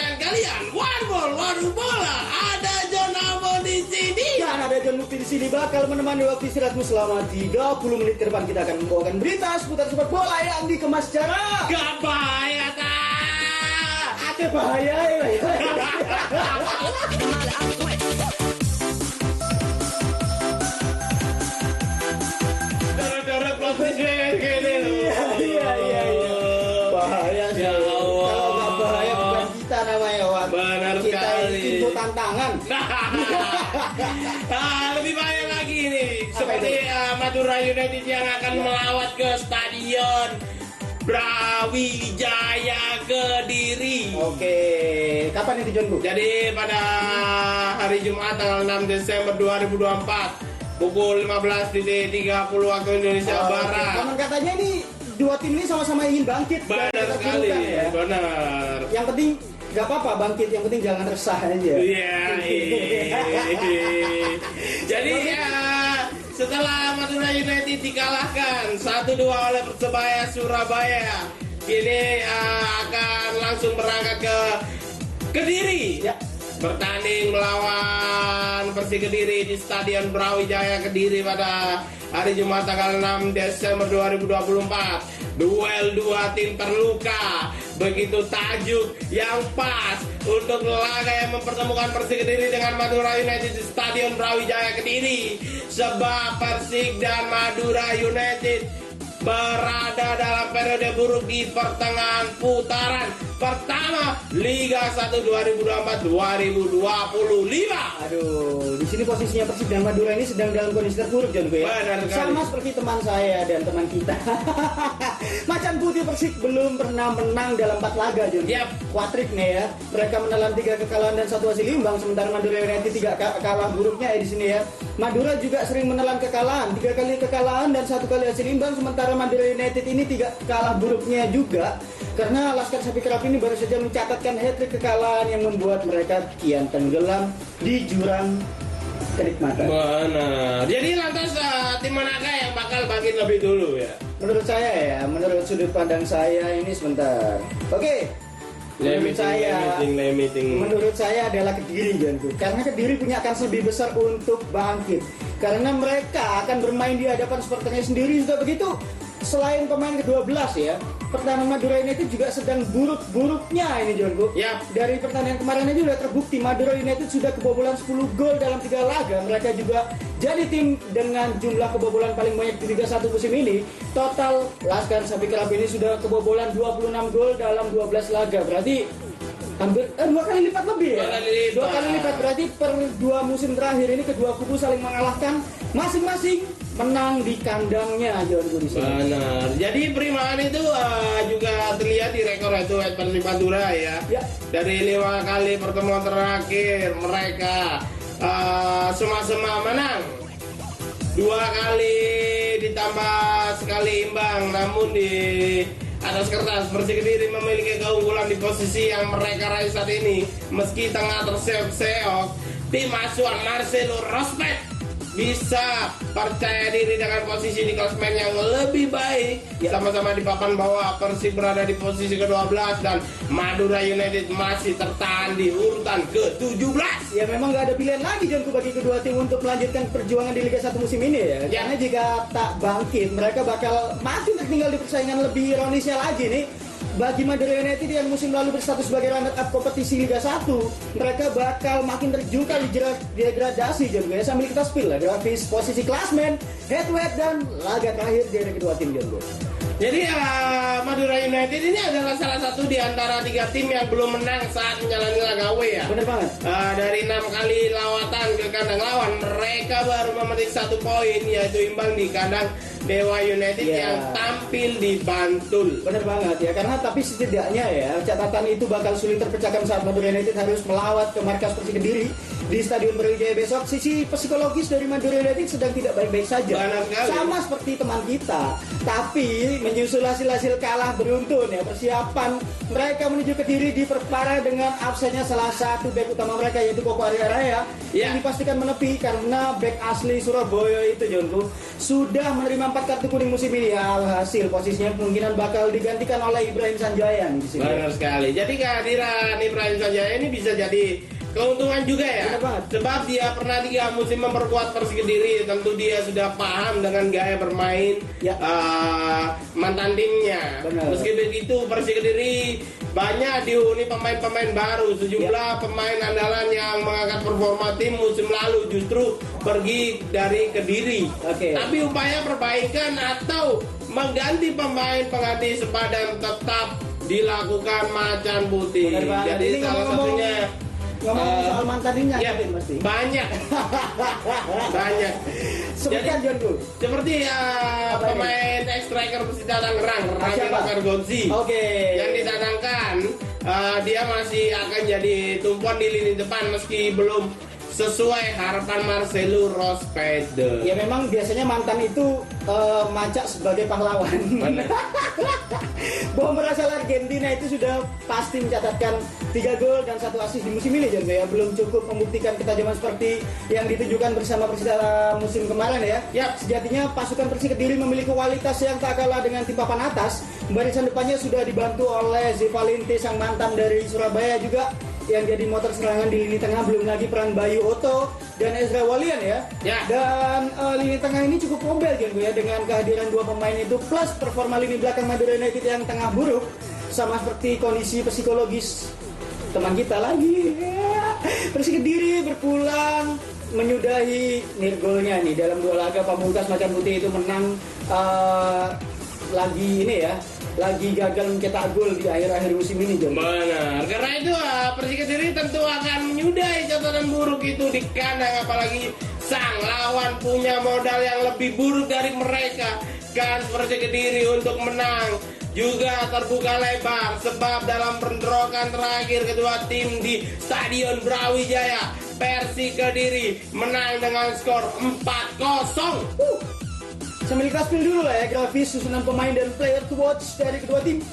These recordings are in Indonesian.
kesayangan kalian. One ball, waduh bola. Ada John Abo di sini. Dan ada John Lutfi di sini bakal menemani waktu istirahatmu selama 30 menit ke depan. Kita akan membawakan berita seputar sepak bola yang dikemas secara Gak bahaya tak? ada bahaya ya. Darah-darah pelatih gini loh. Iya. Bahaya sih. Ya Allah. Kalau nggak bahaya bukan kita namanya, Wan. Benar Kita sekali. itu tantangan. Lebih bahaya lagi nih. Seperti Madura United yang akan melawat ke Stadion Brawijaya Kediri. Oke, kapan itu John Bu? Jadi pada hari Jumat tanggal 6 Desember 2024 pukul 15.30 waktu Indonesia Barat. Konon katanya ini dua tim ini sama-sama ingin bangkit. Benar Kita sekali, dulukan, ya. benar. Yang penting nggak apa-apa bangkit, yang penting jangan resah aja. Iya. Jadi setelah Madura United dikalahkan 1-2 oleh Persebaya Surabaya, kini akan langsung berangkat ke Kediri. Ya. Bertanding melawan Persik Kediri di Stadion Brawijaya Kediri pada hari Jumat tanggal 6 Desember 2024. Duel dua tim terluka, begitu tajuk yang pas untuk laga yang mempertemukan Persik Kediri dengan Madura United di Stadion Brawijaya Kediri. Sebab Persik dan Madura United berada dalam periode buruk di pertengahan putaran pertama Liga 1 2024-2025. Aduh, di sini posisinya Persib dan Madura ini sedang dalam kondisi terburuk, John Gue. Benar sekali. Sama seperti teman saya dan teman kita. Macan Putih Persik belum pernah menang dalam 4 laga, John. Yap. Kuatrik nih ya. Mereka menelan 3 kekalahan dan 1 hasil imbang, sementara Madura United 3 kalah buruknya ya di sini ya. Madura juga sering menelan kekalahan, 3 kali kekalahan dan 1 kali hasil imbang, sementara Madura United ini 3 kalah buruknya juga. Karena Laskar Sapi Kerap ini baru saja mencatatkan hat-trick kekalahan yang membuat mereka kian tenggelam di jurang kenikmatan. Benar. Jadi lantas tim manakah yang bakal bangkit lebih dulu ya? Menurut saya ya, menurut sudut pandang saya ini sebentar. Oke. Menurut saya adalah Kediri, Janku. Karena Kediri punya kans lebih besar untuk bangkit. Karena mereka akan bermain di hadapan supporternya sendiri sudah begitu. Selain pemain ke-12 ya, pertahanan Madura United juga sedang buruk-buruknya ini, Janku. Yap. Dari pertandingan kemarin aja sudah terbukti Madura United sudah kebobolan 10 gol dalam 3 laga. Mereka juga jadi tim dengan jumlah kebobolan paling banyak di Liga 1 musim ini. Total Laskar Sapi Kerap ini sudah kebobolan 26 gol dalam 12 laga. Berarti hampir 2 kali lipat lebih ya. 2 kali lipat berarti per 2 musim terakhir ini kedua kubu saling mengalahkan, masing-masing menang di kandangnya, John di sini. Benar. Jadi perimaan itu juga terlihat di rekor itu Persib Madura ya. Ya. Dari 5 kali pertemuan terakhir mereka sama-sama menang. 2 kali ditambah sekali imbang, namun di atas kertas Persik Kediri memiliki keunggulan di posisi yang mereka raih saat ini. Meski tengah terseok-seok, tim asuhan Marcelo Rosberg bisa percaya diri dengan posisi di klasemen yang lebih baik. Sama-sama di papan bawah, Persik berada di posisi ke-12 dan Madura United masih tertahan di urutan ke-17. Ya memang nggak ada pilihan lagi, John, bagi kedua tim untuk melanjutkan perjuangan di Liga 1 musim ini ya. Ya. Karena jika tak bangkit, mereka bakal makin tertinggal di persaingan lebih ironisnya lagi nih. Bagi Madura United yang musim lalu berstatus sebagai runner-up kompetisi Liga 1, mereka bakal makin terjungkal di degradasi, John. Sambil kita spill lah grafis posisi klasmen, head-to-head dan laga terakhir dari kedua tim, John. Jadi Madura United ini adalah salah satu di antara 3 tim yang belum menang saat menjalani laga away ya. Bener banget. Dari 6 kali lawatan ke kandang lawan, mereka baru memetik 1 poin, yaitu imbang di kandang Dewa United yang tampil di Bantul. Bener banget ya, karena tapi setidaknya ya catatan itu bakal sulit terpecahkan saat Madura United harus melawat ke markas Persik Kediri di Stadion Brawijaya besok. Sisi psikologis dari Madura United sedang tidak baik-baik saja. Benar sekali. Sama seperti teman kita. Tapi menyusul hasil-hasil kalah beruntun ya, persiapan mereka menuju Kediri diperparah dengan absennya salah satu bek utama mereka yaitu Koko Arya yang dipastikan menepi karena bek asli Surabaya itu Jonku sudah menerima 4 kartu kuning musim ini. Alhasil posisinya kemungkinan bakal digantikan oleh Ibrahim Sanjaya di sini. Benar sekali. Jadi kehadiran Ibrahim Sanjaya ini bisa jadi keuntungan juga ya. Sebab dia pernah 3 musim memperkuat Persik Kediri. Tentu dia sudah paham dengan gaya bermain mantan timnya. Benar. Meski begitu Persik Kediri banyak dihuni pemain-pemain baru. Sejumlah pemain andalan yang mengangkat performa tim musim lalu justru pergi dari Kediri. Tapi upaya perbaikan atau mengganti pemain pengganti sepadan tetap dilakukan Macan Putih. Jadi ini salah satunya ngomong soal mantan ini nyakitin pasti. Banyak. Sebutkan Jonku. Seperti pemain ex-striker Persita Tangerang, Ramiro Fergonzi. Yang disadangkan dia masih akan jadi tumpuan di lini depan meski belum sesuai harapan Marcelo Rospede. Ya memang biasanya mantan itu macak sebagai pahlawan. Bom berasal Argentina itu sudah pasti mencatatkan 3 gol dan 1 assist di musim ini Jonto ya. Belum cukup membuktikan ketajaman seperti yang ditunjukkan bersama Persita musim kemarin ya. Sejatinya pasukan Persik Kediri memiliki kualitas yang tak kalah dengan tim papan atas. Barisan depannya sudah dibantu oleh Zevalente sang mantan dari Surabaya juga yang jadi motor serangan di lini tengah, belum lagi peran Bayu Oto dan Ezra Walian ya. Dan lini tengah ini cukup mobil Jonto ya dengan kehadiran 2 pemain itu plus performa lini belakang Madura United yang tengah buruk sama seperti kondisi psikologis teman kita lagi. Persik Kediri berpulang menyudahi nirgolnya nih dalam 2 laga pamungkas. Macan Putih itu menang lagi gagal mencetak gol di akhir-akhir musim ini Jonto. Benar, karena itu Persik Kediri tentu akan menyudahi catatan buruk itu di kandang, apalagi sang lawan punya modal yang lebih buruk dari mereka. Kan Persik Kediri untuk menang juga terbuka lebar sebab dalam bentrokan terakhir kedua tim di Stadion Brawijaya, Persik Kediri menang dengan skor 4-0. Sambil kasih dulu lah ya grafis susunan pemain dan player to watch dari kedua tim.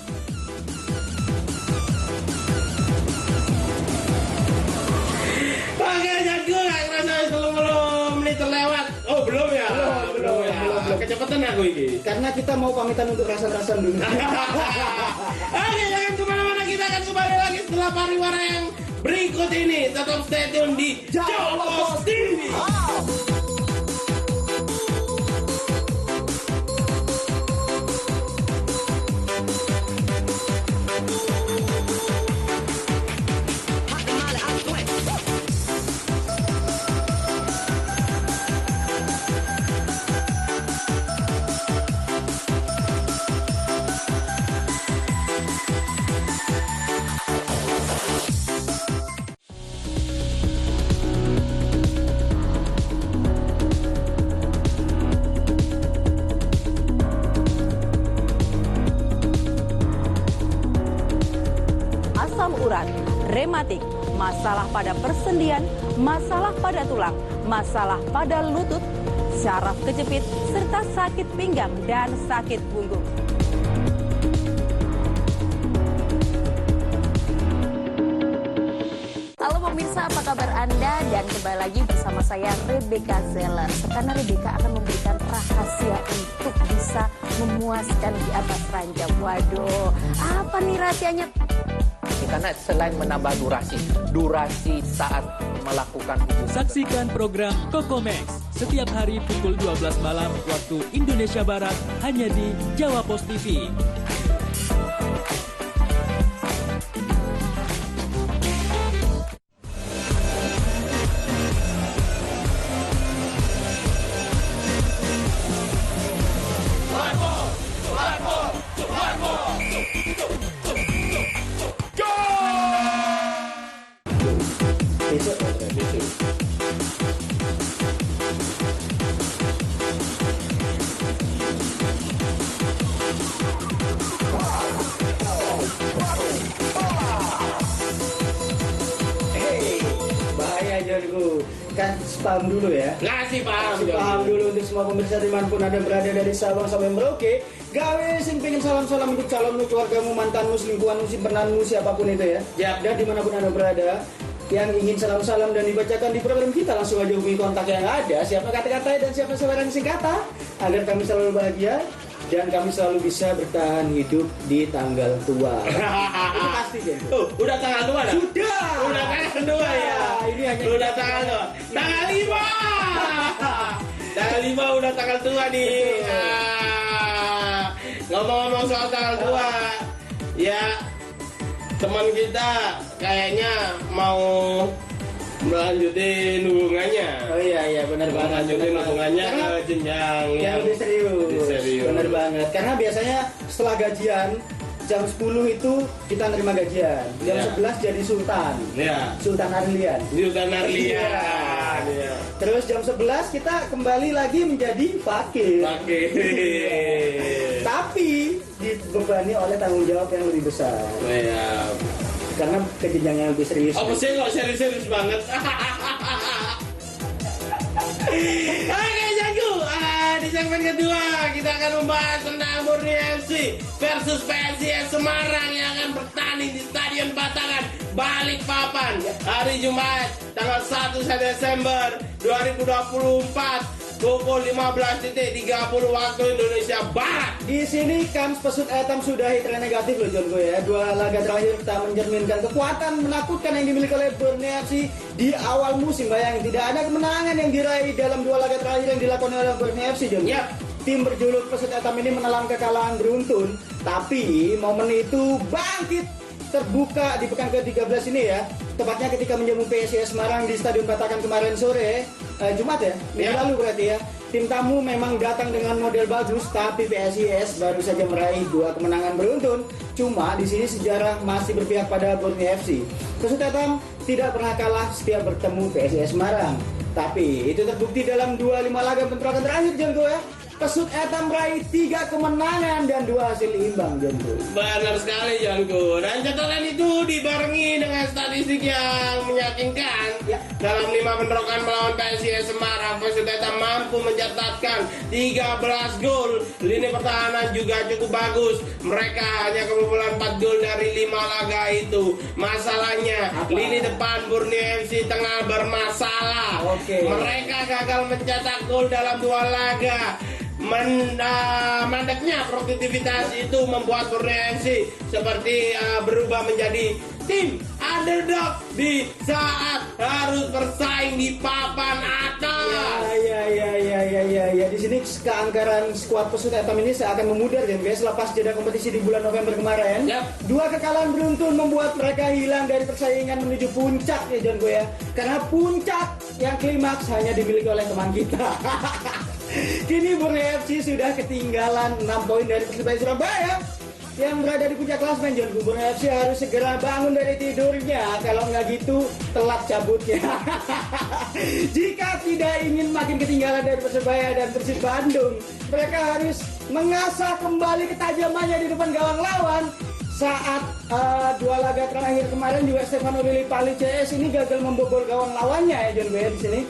Oke, jago gak ngerasa 10 menit terlewat. Oh belum ya? Belum. Kecepatan aku ini. Karena kita mau pamitan untuk rasan-rasan dulu. Oke, jangan kemana-mana, kita akan kembali lagi setelah pariwara yang berikut ini. Tetap stay tune di Jawa Post TV. Asam urat, rematik, masalah pada persendian, masalah pada tulang, masalah pada lutut, syaraf kejepit, serta sakit pinggang dan sakit punggung. Halo pemirsa, apa kabar Anda? Dan kembali lagi bersama saya Rebecca Zeller. Karena Rebecca akan memberikan rahasia untuk bisa memuaskan di atas ranjang. Waduh, apa nih rahasianya? Karena selain menambah durasi saat melakukan hubungan. Saksikan program Kokomex setiap hari pukul 12 malam waktu Indonesia Barat hanya di Jawa Post TV. Jonku. Kan paham dulu ya. Ngasih paham. Kasih paham dulu untuk semua pemirsa dimanapun Anda berada dari Sabang sampai Merauke. Gawe sing pengen salam-salam untuk calonmu, keluargamu, mantanmu, selingkuhanmu, simpenanmu, siapapun itu ya. Ya. Dan dimanapun Anda berada, yang ingin salam-salam dan dibacakan di program kita, langsung aja hubungi kontak yang ada. Siapa kata-kata dan siapa sebarang singkata, agar kami selalu bahagia dan kami selalu bisa bertahan hidup di tanggal tua. Itu pasti ya. Udah tanggal 2 dah? Sudah. Udah tanggal 2 ya? Ini hanya Udah tanggal 2. Tanggal 5. Tanggal 5 udah tanggal 2 nih. Ngomong-ngomong soal tanggal 2, ya teman kita kayaknya mau melanjutin hubungannya. Oh iya benar banget. Melanjutin hubungannya Karena ke jenjang yang lebih serius. lebih serius. Benar banget. Karena biasanya setelah gajian jam 10 itu kita nerima gajian. Jam Ya. 11 jadi sultan. Ya. Sultan Arlian. Sultan Arlian. Ya. Terus jam 11 kita kembali lagi menjadi fakir. Oke. Tapi dibebani oleh tanggung jawab yang lebih besar. Ya. Karena ke jenjang yang lebih serius. Apa sih kok serius-serius banget? Oke jago, di segmen kedua kita akan membahas tentang Murni FC versus PSIS Semarang yang akan bertanding di Stadion Batangan, Balikpapan hari Jumat tanggal 1 Desember 2024 pukul 15.30 waktu Indonesia Barat. Di sini Kams Pesut Etam sudahi tren negatif loh John ya. Dua laga terakhir tak mencerminkan kekuatan menakutkan yang dimiliki oleh Borneo FC di awal musim. Bayangin tidak ada kemenangan yang diraih dalam dua laga terakhir yang dilakukan oleh Borneo FC John. Ya. Tim berjuluk Pesut Etam ini menelan kekalahan beruntun, tapi momen itu bangkit terbuka di pekan ke-13 ini ya. Tepatnya ketika menjamu PSIS Semarang di Stadion Batangan kemarin sore, Jumat ya, minggu Ya. lalu berarti ya. Tim tamu memang datang dengan model bagus, tapi PSIS baru saja meraih 2 kemenangan beruntun. Cuma di sini sejarah masih berpihak pada Borneo FC. Pesut Etam tidak pernah kalah setiap bertemu PSIS Semarang. Tapi itu terbukti dalam 25 laga bentrokan terakhir Jongo ya. Pesut Etam meraih 3 kemenangan dan 2 hasil imbang Jongo. Benar sekali Janku. Dan catatan itu dibarengi dengan statistik yang meyakinkan. Ya. Dalam 5 bentrokan melawan PSIS Semarang, Pesut Etam mampu mencatatkan 13 gol. Lini pertahanan juga cukup bagus. Mereka hanya kebobolan 4 gol dari 5 laga itu. Masalahnya Apa? lini depan Borneo FC tengah bermasalah. Oke. Mereka gagal mencetak gol dalam 2 laga. Mandeknya produktivitas itu membuat Borneo FC seperti berubah menjadi tim underdog di saat harus bersaing di papan atas. Ya. Di sini keangkaran skuad Pesut Etam ini seakan memudar dan guys lepas jeda kompetisi di bulan November kemarin. Yap. 2 kekalahan beruntun membuat mereka hilang dari persaingan menuju puncak ya John ya. Karena puncak yang klimaks hanya dimiliki oleh teman kita. Kini Borneo FC sudah ketinggalan 6 poin dari Persebaya Surabaya yang berada di puncak klasemen John. Borneo FC harus segera bangun dari tidurnya, kalau nggak gitu telat cabutnya. Jika tidak ingin makin ketinggalan dari Persebaya dan Persib Bandung, mereka harus mengasah kembali ketajamannya di depan gawang lawan. Saat 2 laga terakhir kemarin juga Stefano Lillipali CS ini gagal membobol gawang lawannya ya John di sini.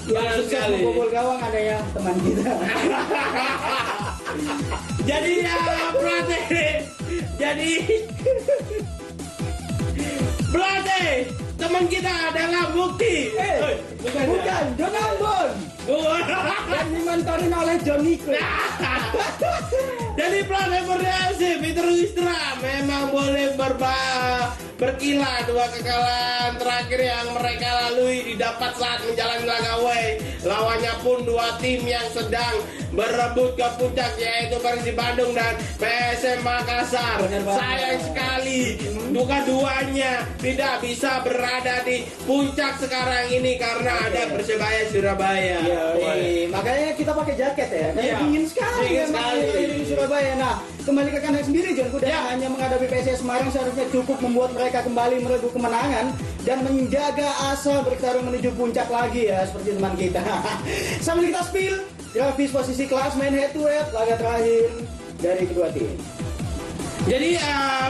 Yang Benar sukses sekali. membobol gawang ada ya teman kita. Jadi berarti teman kita adalah Bukti. Bukan, John Ambon yang dimentorin oleh John Nico. Jadi pelatih Borneo FC Peter Wistra memang boleh berkilah 2 kekalahan terakhir yang mereka lalui didapat saat menjalani laga away. Lawannya pun 2 tim yang sedang berebut ke puncak yaitu Persib Bandung dan PSM Makassar. Benar banget. Sayang sekali dua-duanya tidak bisa berada di puncak sekarang ini karena ada Persebaya Surabaya. Makanya kita pakai jaket ya. Karena Iya. dingin sekali Dingin ya sekali. di Surabaya. Nah, kembali ke kandang sendiri John, udah Ya. hanya menghadapi PSIS Semarang seharusnya cukup membuat mereka kembali meregu kemenangan dan menjaga asa bertarung menuju puncak lagi ya seperti teman kita. Sambil kita spill grafis posisi klasmen head to head laga terakhir dari kedua tim. Jadi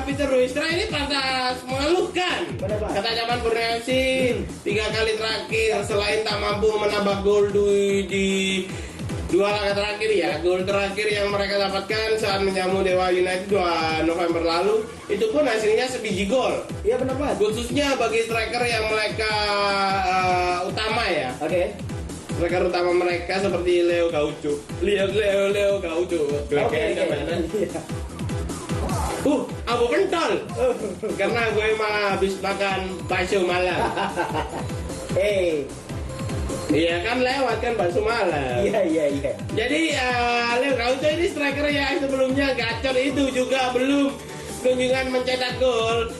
Peter Ruistra ini pantas mengeluhkan. Benar, Pak. Kata zaman Borneo FC 3 kali terakhir selain tak mampu menambah gol di 2 laga terakhir ya. Gol terakhir yang mereka dapatkan saat menjamu Dewa United 2 November lalu itu pun hasilnya sebiji gol. Iya benar Pak. Khususnya bagi striker yang mereka utama ya. Oke. Striker utama mereka seperti Leo Gaucho. Leo Gaucho. Oke. Iya. Aku pentol. Karena gue emang habis makan bakso malam. Iya kan lewat kan bakso malam. Iya. Jadi Leo Gaucho ini striker yang sebelumnya gacor itu juga belum kunjungan mencetak gol.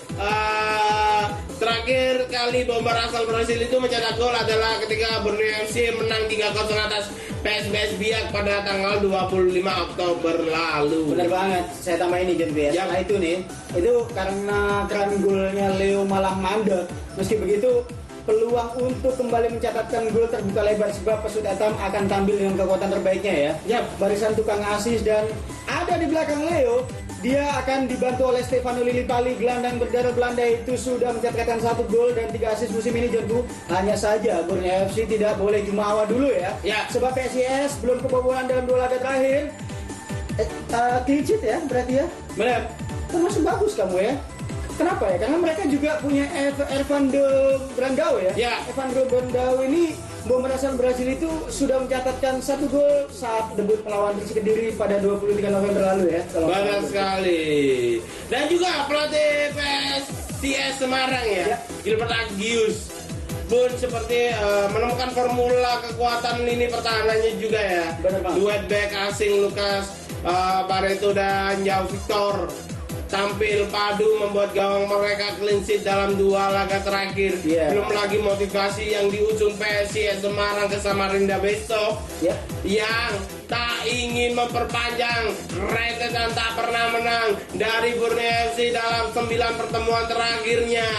Terakhir kali bomber asal Brasil itu mencetak gol adalah ketika Borneo FC menang 3-0 atas PSBS Biak pada tanggal 25 Oktober lalu. Benar banget. Saya tambah ini John Bias. Ya. Nah itu nih, itu karena keran golnya Leo malah mandek. Meski begitu, peluang untuk kembali mencatatkan gol terbuka lebar sebab Pesut Etam akan tampil dengan kekuatan terbaiknya ya. Yap. Barisan tukang asis dan ada di belakang Leo. Dia akan dibantu oleh Stefano Lillipali, gelandang berdarah Belanda itu sudah mencatatkan 1 gol dan 3 asis musim ini Jonku. Hanya saja Borneo FC tidak boleh jumawa dulu ya. Ya. Sebab PSIS belum kebobolan dalam 2 laga terakhir. Clean sheet ya berarti ya. Benar. Termasuk bagus kamu ya. Kenapa ya? Karena mereka juga punya Evandro Brandao ya. Ya. Evandro Brandao ini bomber asal Brasil itu sudah mencatatkan 1 gol saat debut melawan Persik Kediri pada 23 November lalu ya. Benar sekali. Dan juga pelatih PSIS Semarang ya, Gilbert Agius pun seperti menemukan formula kekuatan lini pertahanannya juga ya. Benar, Bang. Duet back asing Lucas Barreto dan João Victor tampil padu membuat gawang mereka clean sheet dalam 2 laga terakhir. Iya. Belum lagi motivasi yang diusung PSIS Semarang ke Samarinda besok Ya. yang tak ingin memperpanjang rentetan tak pernah menang dari Borneo FC dalam 9 pertemuan terakhirnya.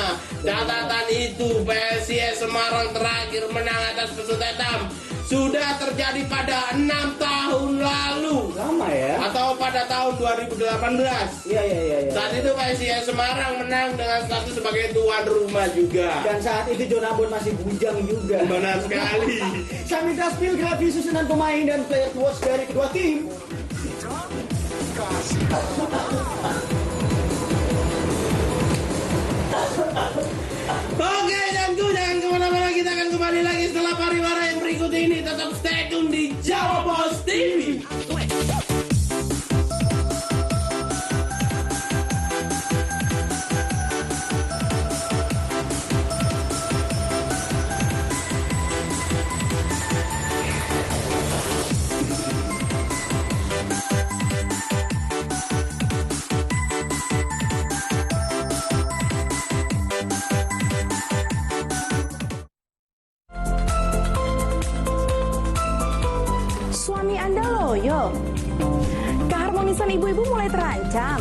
Catatan itu PSIS Semarang terakhir menang atas Pesut Etam sudah terjadi pada 6 tahun lalu Lama ya. atau pada tahun 2018. Iya. Saat itu PSIS Semarang menang dengan status sebagai tuan rumah juga. Dan saat itu John Ambon masih bujang juga. Benar sekali. Samita Spill grafis susunan pemain dan player to watch dari kedua tim. Oke, jangan kemana-mana, kita akan kembali lagi setelah pariwara yang berikut ini. Tetap stay tune di Jawa Post TV. Suami Anda loyo. Keharmonisan ibu-ibu mulai terancam.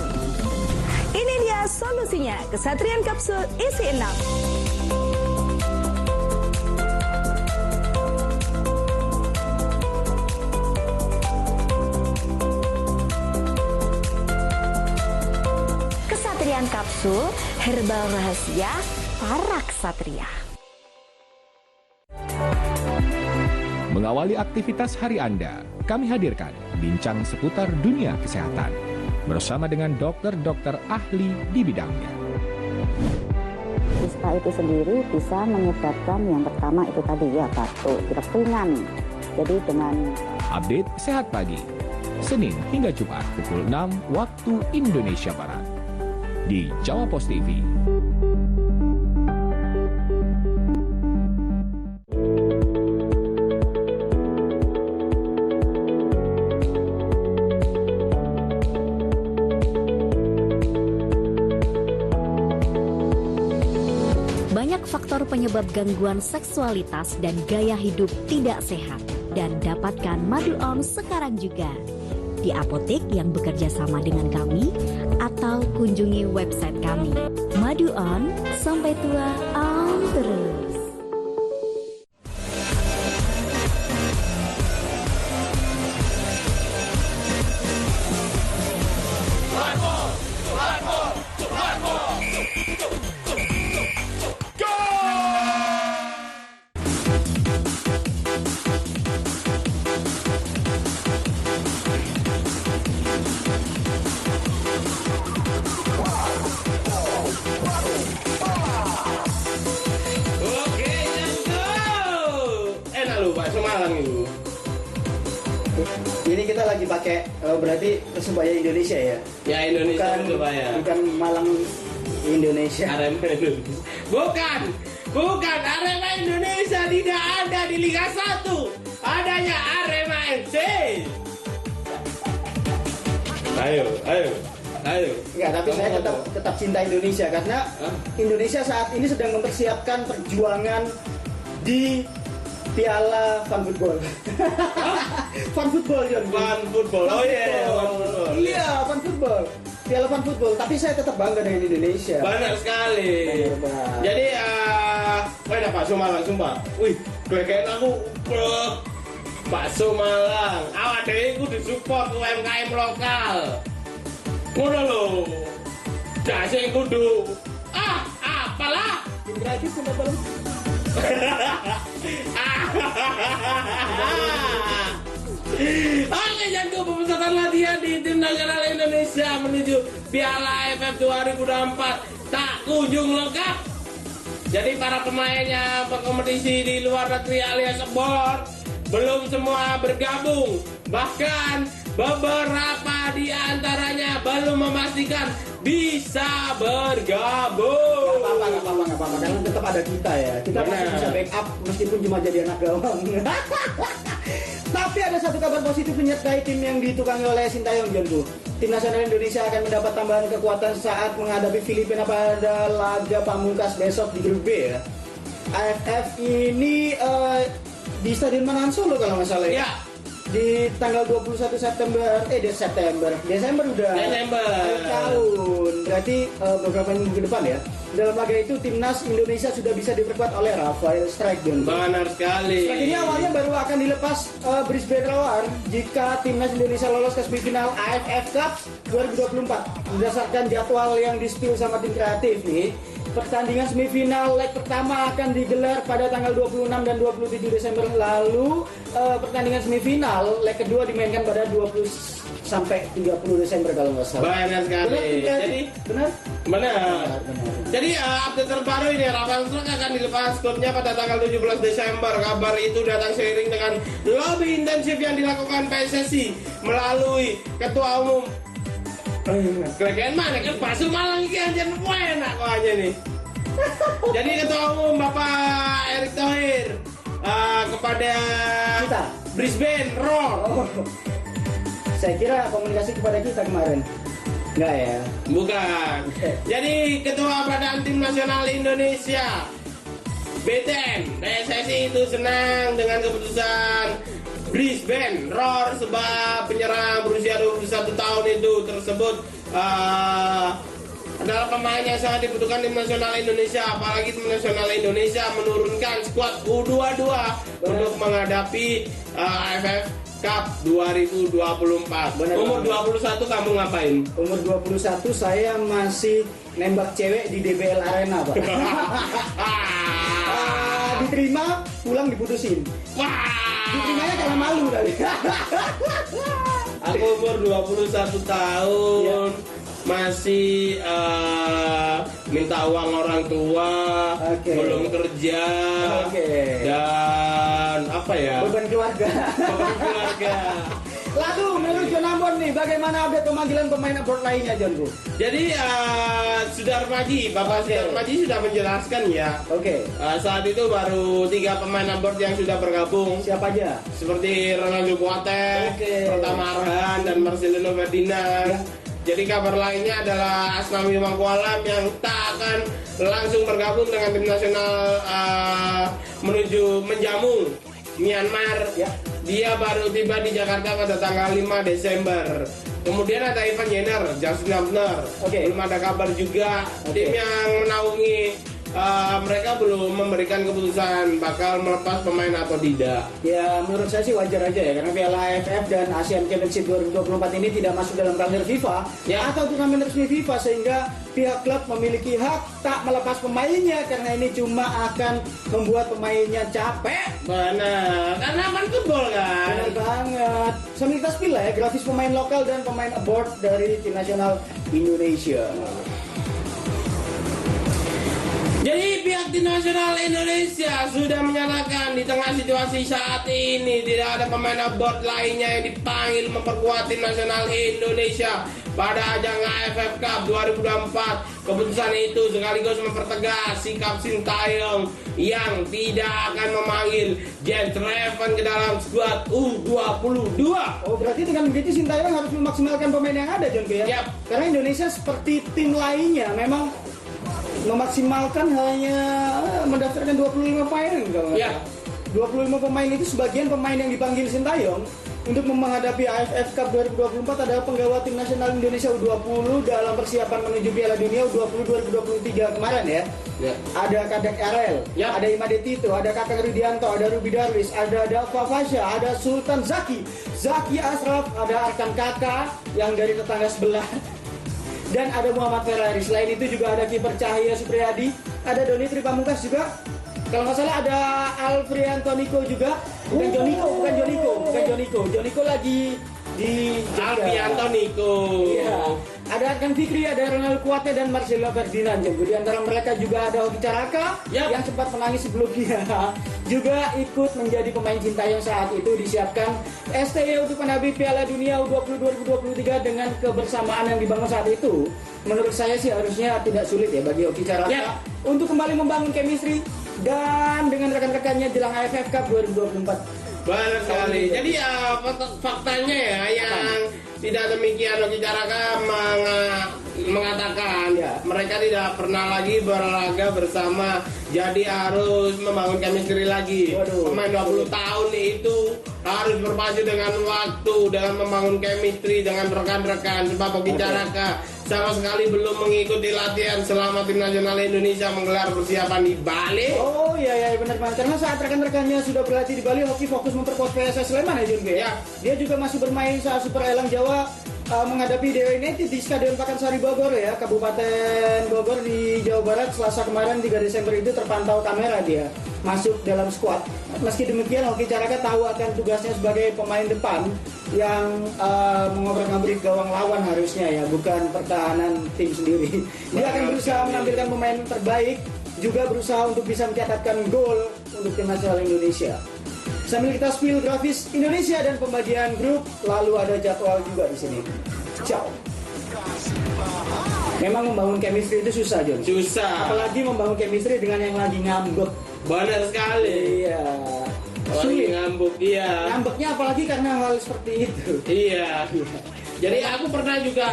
Ini dia solusinya, Kesatrian Kapsul isi 6. Kesatrian Kapsul, herbal rahasia para ksatria. Mengawali aktivitas hari Anda, kami hadirkan bincang seputar dunia kesehatan bersama dengan dokter-dokter ahli di bidangnya. Ispa itu sendiri bisa menyebabkan yang pertama itu tadi ya batuk, pilek ringan. Jadi dengan Update Sehat Pagi, Senin hingga Jumat pukul 6 waktu Indonesia Barat di Jawa Post TV. Banyak faktor penyebab gangguan seksualitas dan gaya hidup tidak sehat. Dan dapatkan Madu On sekarang juga di apotek yang bekerja sama dengan kami atau kunjungi website kami. Madu On, sampai tua on terus. kita lagi pakai berarti Persebaya Indonesia ya. Ya Indonesia Persebaya. Bukan Malang Indonesia. Arema Indonesia. Bukan Arema Indonesia tidak ada di Liga 1. Adanya Arema FC. Ayo. Enggak, tapi saya tetap cinta Indonesia karena Indonesia saat ini sedang mempersiapkan perjuangan di Piala Fun Football. Fun Football, John. Fun Football. Oh iya, Fun Football. Iya, Fun Football. Piala Fun Football. Tapi saya tetap bangga dengan Indonesia. Benar sekali. Benar. Jadi, ada bakso Malang, sumpah. Wih, kayaknya aku bakso Malang. Awak dhewe kudu support UMKM lokal. Ngono lho. Dasar kudu. Apalah? Gratis kenapa lu? Oke, Janko, pemusatan latihan di tim nasional Indonesia menuju Piala AFF 2024 tak kunjung lengkap. Jadi para pemain yang berkompetisi di luar negeri alias abroad belum semua bergabung. Bahkan beberapa di antaranya belum memastikan bisa bergabung. Gak apa-apa, karena tetap ada kita ya. Kita masih bisa backup meskipun cuma jadi anak gawang. Tapi ada satu kabar positif menyertai tim yang ditukangi oleh Sintayong, Jonku. Tim nasional Indonesia akan mendapat tambahan kekuatan saat menghadapi Filipina pada laga pamungkas besok di grup B ya. AFF ini di Stadion Manahan Solo kalau nggak salah ya. Di tanggal 21 Desember udah akhir tahun, berarti beberapa minggu ke depan ya. Dalam laga itu timnas Indonesia sudah bisa diperkuat oleh Rafael Strike. Benar sekali. Strike ini awalnya baru akan dilepas Brisbane Roar jika timnas Indonesia lolos ke semifinal AFF Cup 2024. Berdasarkan jadwal yang di-spill sama tim kreatif nih, pertandingan semifinal leg pertama akan digelar pada tanggal 26 dan 27 Desember lalu. Pertandingan semifinal leg kedua dimainkan pada 20 sampai 30 Desember kalau nggak salah. Benar sekali. Jadi benar. Jadi update terbaru ini, Rafael Strike akan dilepas klubnya pada tanggal 17 Desember. Kabar itu datang seiring dengan lobby intensif yang dilakukan PSSI melalui Ketua Umum. Kelegean mana kan bakso Malang ini anjir enak kok aja nih. Jadi Ketua Umum Bapak Erick Thohir kepada Kita Brisbane Roar. Saya kira komunikasi kepada kita kemarin. Enggak ya? Bukan. Jadi Ketua Badan Tim Nasional Indonesia BTN PSSI itu senang dengan keputusan Brisbane Roar sebab penyerang berusia 21 tahun itu tersebut adalah pemain yang sangat dibutuhkan tim nasional Indonesia. Apalagi tim nasional Indonesia menurunkan skuad U22 untuk menghadapi AFF Cup 2024. Umur 21 kamu ngapain? Umur 21 saya masih nembak cewek di DBL Arena, Pak. Diterima, pulang diputusin. Diterimanya karena malu tadi. Aku umur 21 tahun. Masih minta uang orang tua, belum kerja, dan apa ya? Beban keluarga. Lalu menurut John Ambon nih, bagaimana update pemanggilan pemain abroad lainnya, John? Jadi Sudarmaji, Bapak Sudarmaji sudah menjelaskan ya. Saat itu baru 3 pemain abroad yang sudah bergabung. Siapa aja? Seperti Ronaldo Boateng, Pratama Arhan, dan Marcelino Ferdinand. Jadi kabar lainnya adalah Asnawi Mangkualam yang tak akan langsung bergabung dengan tim nasional menuju menjamu Myanmar. Dia baru tiba di Jakarta pada tanggal 5 Desember. Kemudian ada Ivan Jenner, Justin Abner. Belum ada kabar juga. Tim yang menaungi mereka belum memberikan keputusan bakal melepas pemain atau tidak. Ya menurut saya sih wajar aja ya, karena Piala AFF dan Asian Championship 2024 ini tidak masuk dalam kalender FIFA atau turnamen resmi FIFA, sehingga pihak klub memiliki hak tak melepas pemainnya karena ini cuma akan membuat pemainnya capek. Benar, karena Fun Football kan. Benar banget. Sambil kita spill ya, grafis pemain lokal dan pemain abroad dari tim nasional Indonesia. Jadi pihak tim nasional Indonesia sudah menyatakan di tengah situasi saat ini tidak ada pemain abot lainnya yang dipanggil memperkuat tim nasional Indonesia pada ajang AFF Cup 2024. Keputusan itu sekaligus mempertegas sikap Sintayong yang tidak akan memanggil Jens Reven ke dalam skuad U22. Oh, berarti dengan begitu Sintayong harus memaksimalkan pemain yang ada, John ya? Yap. Karena Indonesia seperti tim lainnya memang memaksimalkan hanya mendaftarkan 25 pemain kalau nggak Ya. salah. 25 pemain itu sebagian pemain yang dipanggil Sintayong untuk menghadapi AFF Cup 2024 adalah penggawa tim nasional Indonesia U20 dalam persiapan menuju Piala Dunia U20 2023 kemarin ya. Ya. Ada Kadek RL, Ya. ada Imade Tito, ada Kakang Rudianto, ada Ruby Darwis, ada Dava Fasya, ada Sultan Zaki Ashraf, ada Arkan Kaka yang dari tetangga sebelah. Dan ada Muhammad Ferrari. Selain itu juga ada kiper Cahya Supriyadi, ada Doni Tripamungkas juga. Kalau nggak salah ada Alfrianto Niko juga. Bukan Joniko. Joniko lagi di Alfianto Niko. Iya. Ada Arkan Fikri, ada Ronald Kuate dan Marcelo Ferdinand. Jadi di antara mereka juga ada Hoki Caraka Yap. yang sempat menangis sebelumnya. Juga ikut menjadi pemain Sintayong saat itu disiapkan STY untuk menghadapi Piala Dunia U20 2023 dengan kebersamaan yang dibangun saat itu. Menurut saya sih harusnya tidak sulit ya bagi Hoki Caraka Yap. untuk kembali membangun chemistry dan dengan rekan-rekannya jelang AFF Cup 2024. Benar sekali. Jadi faktanya ya yang tidak demikian Hoki Caraka mengatakan Ya. mereka tidak pernah lagi berlaga bersama, jadi harus membangun chemistry lagi. Waduh. Pemain 20 tahun itu harus berpacu dengan waktu, dengan membangun chemistry dengan rekan-rekan. Sebab Hoki Caraka sama sekali belum mengikuti latihan selama tim nasional Indonesia menggelar persiapan di Bali. Oh iya benar banget. Karena saat rekan-rekannya sudah berlatih di Bali, Hoki fokus memperkuat PSS Sleman ya Jun ya. Ya. Dia juga masih bermain saat Super Elang Jawa menghadapi Dewa United di Stadion Pakansari Bogor ya, Kabupaten Bogor di Jawa Barat. Selasa kemarin 3 Desember itu terpantau kamera dia masuk dalam skuad. Meski demikian Hoki Caraka tahu akan tugasnya sebagai pemain depan yang mengobrak-abrik gawang lawan harusnya ya, bukan pertahanan tim sendiri. Dia akan berusaha menampilkan pemain terbaik, juga berusaha untuk bisa mencatatkan gol untuk tim nasional Indonesia. Sambil kita spill grafis Indonesia dan pembagian grup, lalu ada jadwal juga di sini. Ciao. Memang membangun chemistry itu susah, John. Susah. Apalagi membangun chemistry dengan yang lagi ngambek. Benar sekali. Iya. Apalagi Sulit. ngambek dia. Ngambeknya apalagi karena hal seperti itu. Iya. Jadi aku pernah juga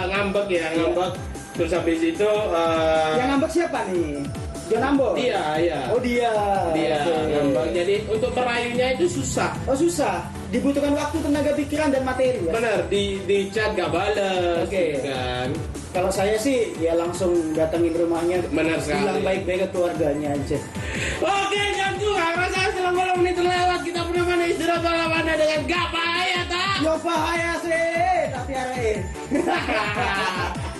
ngambek ya, ngambek. Terus habis itu Yang ngambek siapa nih? John Ambo? iya. Oh dia. Dia Oke. ngambek. Jadi untuk merayunya itu susah. Oh susah. Dibutuhkan waktu, tenaga pikiran dan materi ya. Bener, di chat gak bales. Oke. Kan. Kalau saya sih ya langsung datengin rumahnya, Benar sekali. bilang baik-baik ke keluarganya aja. Oke, jangan juga. Rasa setelah malam menit terlewat, kita pernah mana istirahat malam Anda dengan gak bahaya tak? Yo bahaya sih, tapi arahin.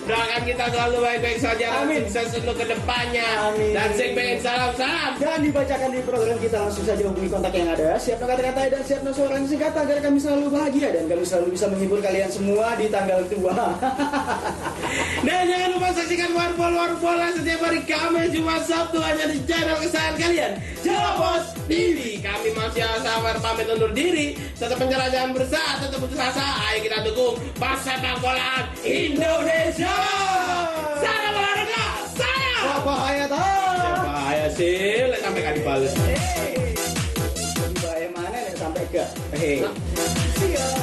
Doakan kita selalu baik-baik saja dan Amin. sukses untuk kedepannya. Amin. Dan saya pengen salam-salam. Dan dibacakan di program kita, langsung saja hubungi kontak yang ada. Siap no kata-kata dan siap no suara yang singkat agar kami selalu bahagia dan kami selalu bisa menghibur kalian semua di tanggal tua. Dan jangan lupa saksikan Warpol Bola setiap hari Kamis, Jumat, Sabtu hanya di channel kesayangan kalian, Jawa Pos TV. Kami masih Sabar pamit undur diri. Tetap penjelajahan bersama, tetap putus asa. Ayo kita dukung sepak bola Indonesia. Salam olahraga, saya. Wah bahaya tau. Bahaya sih, sampai kan dibales. Bahaya mana nih sampai ke? Siap.